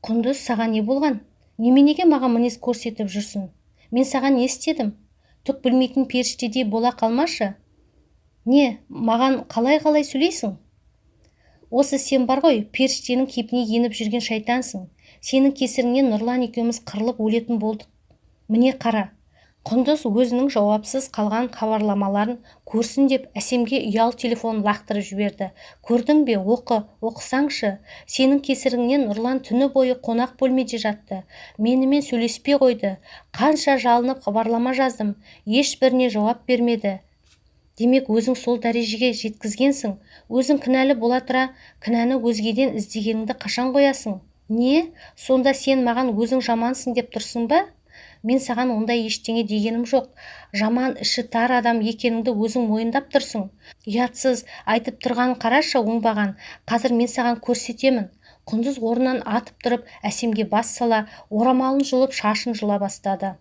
Құндыз, саған не болған? Неменеге маған мінез көрсетіп жүрсің? Мен саған не істедім? Түк білмейтін періштедей бола қалмашы. Не, маған қалай сөйлейсің? Осы сен бар ғой, періштенің кейпіне еніп жүрген шайтансың. Сенің кесіріңнен Нұрлан екеуміз қырылып өлетін болдық. Міне қара. Құндыз өзінің жауапсыз қалған хабарламаларын көрсін деп Әсемге ұялы телефонын лақтырып жіберді. Көрдің бе, оқысаңшы. Сенің кесіріңнен Нұрлан түні бойы қонақ бөлмеде жатты. Менімен сөйлеспей қойды. Қанша жалынып хабарлама жаздым, ешбіріне жауап бермеді. Демек, өзің сол дәрежеге жеткізгенсің. Өзің кінәлі бола тұра, кінәні өзгеден іздегеніңді қашан қоясың? Не? Сонда сен маған өзің жамансың деп тұрсың ба? Мен саған ондай ештеңе дегенім жоқ. Жаман, іші тар адам екеніңді өзің мойындап тұрсың. Ұятсыз, айтып тұрғанын қарашы, оңбаған. Қазір мен саған көрсетемін. Құндыз орнынан атып тұрып, Әсемге бас сала, орамалын жұлып, шашын жұла бастады.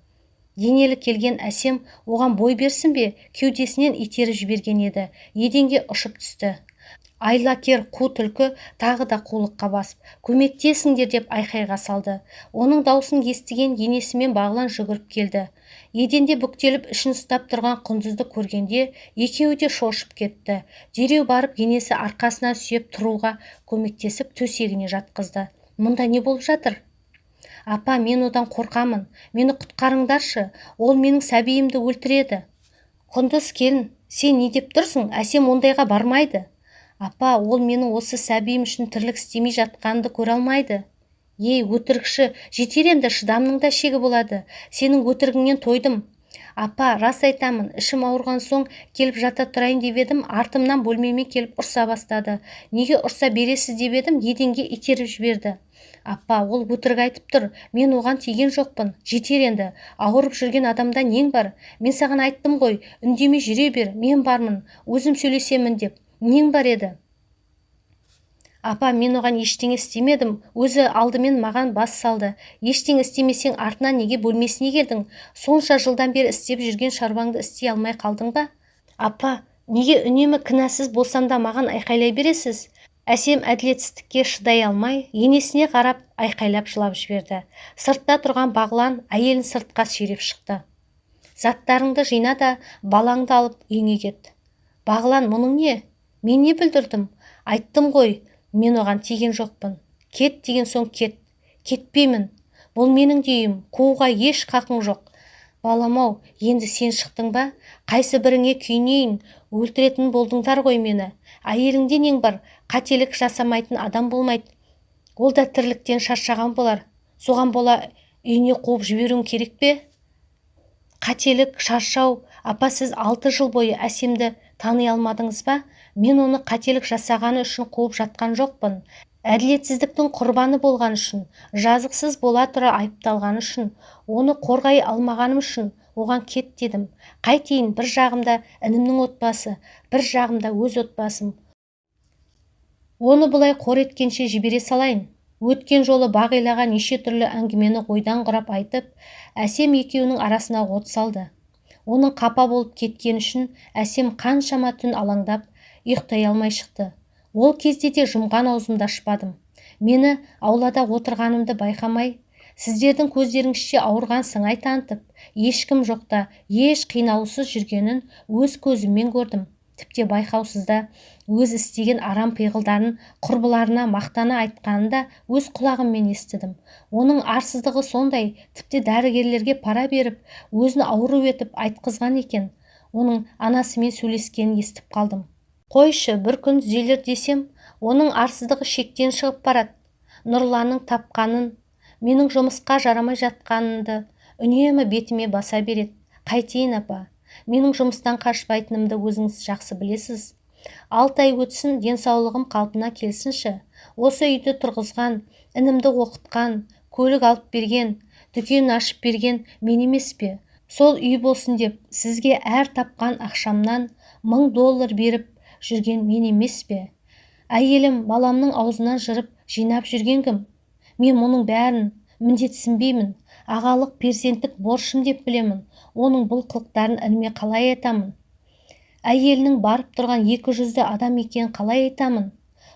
Денелі келген Әсем оған бой берсін бе, кеудесінен итеріп жіберген еді. Еденге ұшып түсті. Айлакер қу түлкі тағы да қулыққа басып, көмектесіңдер деп айқайға салды. Оның даусын естіген енесімен Бағлан жүгіріп келді. Еденде бүктеліп ішін ұстап тұрған Құндызды көргенде екеуі де шошып кетті. Дереу барып енесі арқасына сүйеп тұруға көмектесіп төсегіне жатқызды. Мұнда не болып жатыр? Апа, мен одан қорқамын. Мені құтқарыңдаршы. Ол менің сәбиімді өлтіреді. Құндыз, келін, сен не деп тұрсың? Әсем ондайға бармайды. Апа, ол менің осы сәбиім үшін тірлік істемей жатқанды көре алмайды. Ей, өтірікші, жетер енді, шыдамның да шегі болады. Сенің өтірігіңнен тойдым. Апа, рас айтамын, ішім ауырған соң келіп жата тұрайын деп едім, артымнан бөлмеме келіп ұрса бастады. Неге ұрса бересіз деп едім, еденге итеріп жіберді. Апа, ол өтірік айтып тұр. Мен оған тиген жоқпын. Жетер енді. Ауырып жүрген адамда нең бар? Мен саған айттым ғой, үндемей жүре бер, мен бармын, өзім сөйлесемін деп. Нең бар еді? Апа, мен оған ештеңе істемедім. Өзі алдымен маған бас салды. Ештеңе істемесең артынан неге бөлмесіне келдің? Сонша жылдан бері істеп жүрген шаруаңды істей алмай қалдың ба? Апа, неге үнемі кінәсіз болсам да маған айқайлай бересіз? Әсем әділетсіздікке шыдай алмай, енесіне қарап айқайлап жылап жіберді. Сыртта тұрған Бағлан әйелін сыртқа сүйреп шықты. Заттарыңды жина да, балаңды алып үйіңе кет. Бағлан, мұның не? Мен не бүлдірдім? Айттым ғой, мен оған тиген жоқпын. Кет деген соң кет. Кетпеймін. Бұл менің дейім, қууға еш қақың жоқ. Балам-ау, енді сен шықтың ба? Қайсы біріңе күйінейін? Өлтіретін болдыңдар ғой мені. Әйеліңде нең бар? Қателік жасамайтын адам болмайды. Ол да тірліктен шаршаған болар. Соған бола үйіне қуып жіберуің керек пе? Қателік, шаршау. Апа, сіз 6 жыл бойы Әсемді тани алмадыңыз ба? Мен оны қателік жасағаны үшін қуып жатқан жоқпын. Әділетсіздіктің құрбаны болған үшін, жазықсыз бола тұра айыпталған үшін, оны қорғай алмағаным үшін оған кет дедім. Қайтейін, бір жағымда інімнің отбасы, бір жағымда өз отбасым. Оны бұлай қор еткенше жібере салайын. Өткен жолы Бағилаға неше түрлі әңгімені ойдан құрап айтып, Әсем екеуінің арасына от салды. Оның қапа болып кеткен үшін Әсем қаншама түн алаңдап, ұйықтай алмай шықты. Ол кезде де жұмған аузымды ашпадым. Мені аулада отырғанымды байқамай, сіздердің көздеріңізше ауырған сыңай танытып, ешкім жоқта, еш қиналусыз жүргенін өз көзіммен көрдім. Тіпті байқаусызда өз істеген арам пиғылдарын құрбыларына мақтана айтқанын да өз құлағыммен естідім. Оның арсыздығы сондай, тіпті дәрігерлерге пара беріп, өзін ауру етіп айтқызған екен. Оның анасымен сөйлескенін естіп қалдым. Қойшы, бір күн түзелер десем, оның арсыздығы шектен шығып барады. Нұрланның тапқанын, менің жұмысқа жарамай жатқанымды үнемі бетіме баса береді. Қайтейін, апа? Менің жұмыстан қашпайтынымды өзіңіз жақсы білесіз. 6 ай өтсін, денсаулығым қалпына келсінші. Осы үйді тұрғызған, інімді оқытқан, көлік алып берген, дүкен ашып берген мен емес пе? Сол үй болсын деп, сізге әр тапқан ақшамнан $1000 беріп жүрген мен емес пе? Әйелім, баламның аузынан жырып, жинап жүрген кім? Мен мұның бәрін міндетсінбеймін. Ағалық перзенттік борышым деп білемін. Оның бұл қылықтарын ініме қалай айтамын? Әйелінің барып тұрған 200-ді адам екенін қалай айтамын?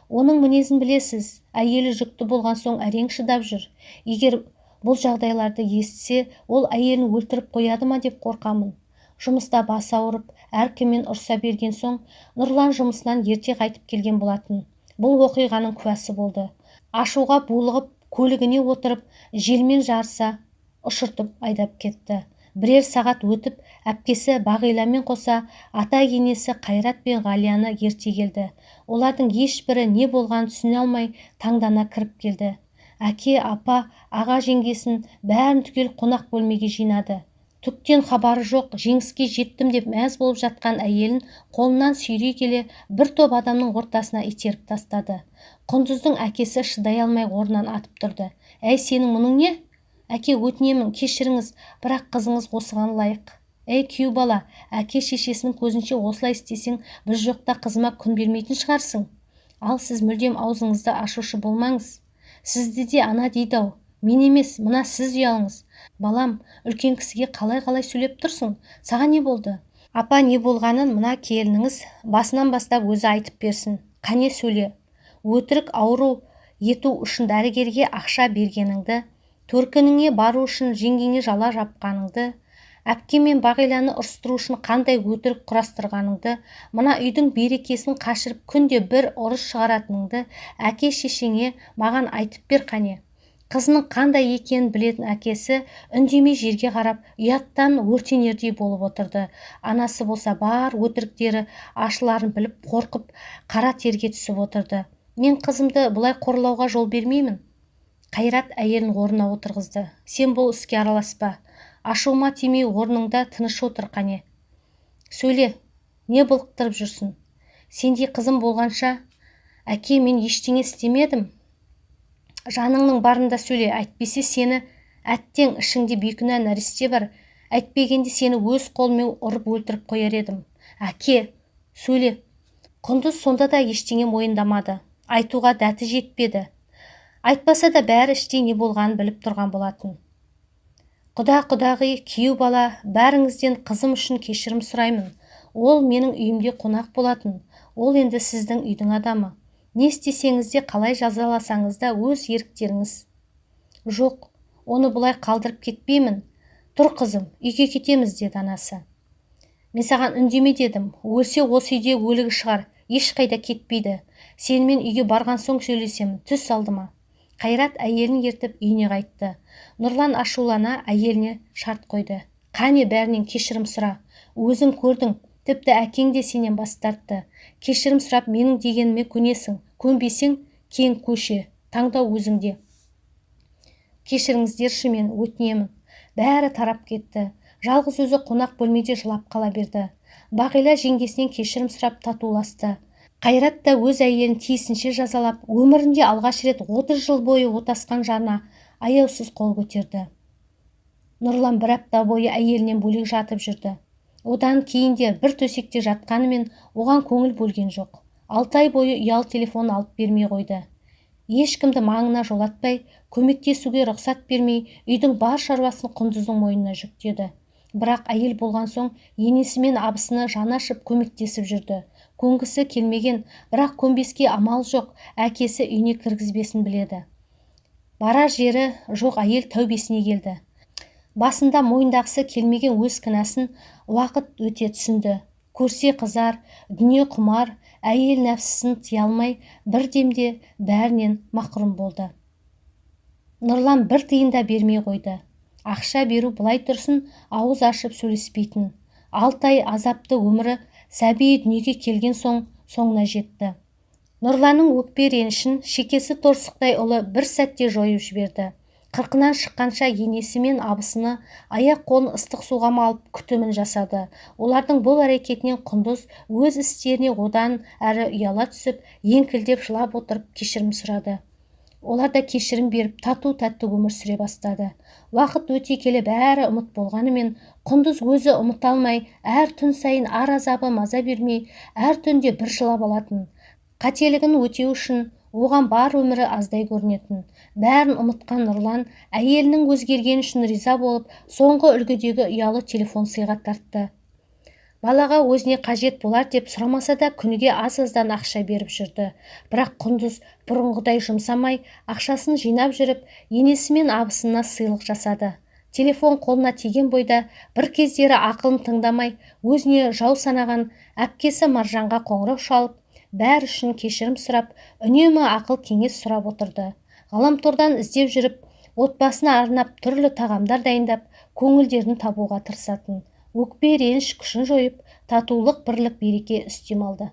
Оның мінезін білесіз. әйелі жүкті болған соң әрең шыдап жүр. Егер бұл жағдайларды естісе, ол әйелін өлтіріп қояды ма деп қорқамын. Жұмыста басы ауырып, әркіммен ұрса берген соң, Нұрлан жұмысынан ерте қайтып келген болатын. Бұл оқиғаның куәсі болды. Ашуға булығып, көлігіне отырып, желмен жарыса ұшыртып айдап кетті. Бірер сағат өтіп, әпкесі Бағиламен қоса ата-енесі Қайрат пен Ғалияны ерте келді. Олардың ешбірі не болғанын түсіне алмай таңдана кіріп келді. Әке, апа, аға, жеңгесін бәрін түгел қонақ бөлмеге жинады. Түктен хабары жоқ, жеңіске жеттім деп мәз болып жатқан әйелін қолынан сүйрей келе бір топ адамның ортасына итеріп тастады. Құндыздың әкесі шыдай алмай орнынан атып тұрды. Әй, сенің мұның не? Әке, өтінемін, кешіріңіз, бірақ қызыңыз осыған лайық. Әй, күйеу бала, әке шешесінің көзінше осылай істесең, біз жоқта қызыма күн бермейтін шығарсың. Ал сіз мүлдем аузыңызды ашушы болмаңыз. Сізді де ана дейді-ау. Мен емес, мына сіз ұялыңыз. Балам, үлкен кісіге қалай сөйлеп тұрсың? Саған не болды? Апа, не болғанын мына келініңіз басынан бастап өзі айтып берсін. Қане сөйле. Өтірік ауру ету үшін дәрігерге ақша бергеніңді, төркініңе бару үшін жеңгеңе жала жапқаныңды, әпке мен Бағиланы ұрыстыру үшін қандай өтірік құрастырғаныңды, мына үйдің берекесін қашырып күнде бір ұрыс шығаратыныңды әке шешеңе маған айтып бер қане. Қызының қандай екенін білетін әкесі үндемей жерге қарап ұяттан өртенердей болып отырды. Анасы болса бар өтіріктері ашыларын біліп қорқып қара терге түсіп отырды. Мен қызымды бұлай қорлауға жол бермеймін. Қайрат әйелін орнына отырғызды. Сен бұл іске араласпа. Ашуыма тимей орныңда тыныш отыр қане. Сөйле, не былықтырып жүрсің? Сендей қызым болғанша, әке, мен ештеңе істемедім. Жаныңның барында сөйле, әйтпесе сені әттең ішіңде бейкүнә нәресте бар. Әйтпегенде сені өз қолыммен ұрып өлтіріп қояр едім. Әке, сөйле. Құндыз сонда да ештеңе мойындамады. Айтуға дәті жетпеді. Айтпаса да бәрі іште не болғанын біліп тұрған болатын. Құдағи, күйеу бала, бәріңізден қызым үшін кешірім сұраймын. Ол менің үйімде қонақ болатын. Ол енді сіздің үйдің адамы. Не істесеңіз де, қалай жазаласаңыз да өз еріктеріңіз. Жоқ, оны бұлай қалдырып кетпеймін. Тұр қызым, үйге кетеміз, деді анасы. Мен саған үндеме дедім. Өлсе осы үйде өлігі шығар, ешқайда кетпейді. Сенімен үйге барған соң сөйлесемін, түс алдыма. Қайрат әйелін ертіп үйіне қайтты. Нұрлан ашулана әйеліне шарт қойды. Қане бәрінен кешірім сұра. Өзің көрдің, тіпті әкең де сенен бас тартты. Кешірім сұрап менің дегеніме көнесің. Көнбесең, кең көше, таңдау өзіңде. Кешіріңіздерші, мен өтінемін. Бәрі тарап кетті. Жалғыз өзі қонақ бөлмеде жылап қала берді. Бағила жеңгесінен кешірім сұрап татуласты. Қайрат та өз әйелін тиісінше жазалап, өмірінде алғаш рет 30 жыл бойы отасқан жарына аяусыз қол көтерді. Нұрлан бір апта бойы әйелінен бөлек жатып жүрді. Одан кейін де бір төсекте жатқанымен оған көңіл бөлген жоқ. 6 ай бойы ұялы телефон алып бермей қойды. Ешкімді маңына жолатпай, көмектесуге рұқсат бермей, үйдің бар шаруасын Құндыздың мойнына жүктеді. Бірақ әйел болған соң енесі мен абысыны жаны ашып көмектесіп жүрді. Көнгісі келмеген, бірақ көнбеске амал жоқ, әкесі үйіне кіргізбесін біледі. Барар жері жоқ әйел тәубесіне келді. Басында мойындағысы келмеген өз кінәсін уақыт өте түсінді. Көрсе қызар, дүние құмар, әйел нәпсісін тия алмай бір демде бәрінен мақрұм болды. Нұрлан бір тиын да бермей қойды. Ақша беру былай тұрсын, ауыз ашып сөйлеспейтін. 6 ай азапты өмірі сәби дүниеге келген соңына жетті. Нұрланның өкпе ренішін шекесі торсықтай ұлы бір сәтте жойып жіберді. Қырқынан шыққанша енесі мен абысыны аяқ қолын ыстық суға малып күтімін жасады. Олардың бұл әрекетінен Құндыз өз істеріне одан әрі ұяла түсіп, еңкілдеп жылап отырып кешірім сұрады. Олар да кешірім беріп тату-тәтті өмір сүре бастады. Уақыт өте келе бәрі ұмыт болғанымен, Құндыз өзі ұмыта алмай, әр түн сайын ар азабы маза бермей, әр түнде бір жылап алатын. Қателігін өтеу үшін оған бар өмірі аздай көрінетін. Бәрін ұмытқан Нұрлан әйелінің өзгергені үшін риза болып, соңғы үлгідегі ұялы телефон сыйға тартты. Балаға өзіне қажет болар деп сұрамаса да күніге аз-аздан ақша беріп жүрді. Бірақ Құндыз бұрынғыдай жұмсамай, ақшасын жинап жүріп, енесі мен абысына сыйлық жасады. Телефон қолына тиген бойда бір кездері ақылын тыңдамай, өзіне жау санаған әпкесі Маржанға қоңырау шалып, бәрі үшін кешірім сұрап, үнемі ақыл кеңес сұрап отырды. Ғаламтордан іздеп жүріп, отбасына арнап түрлі тағамдар дайындап, көңілдерін табуға тырысатын. Өкпе реніш күшін жойып, татулық, бірлік, береке үстем алды.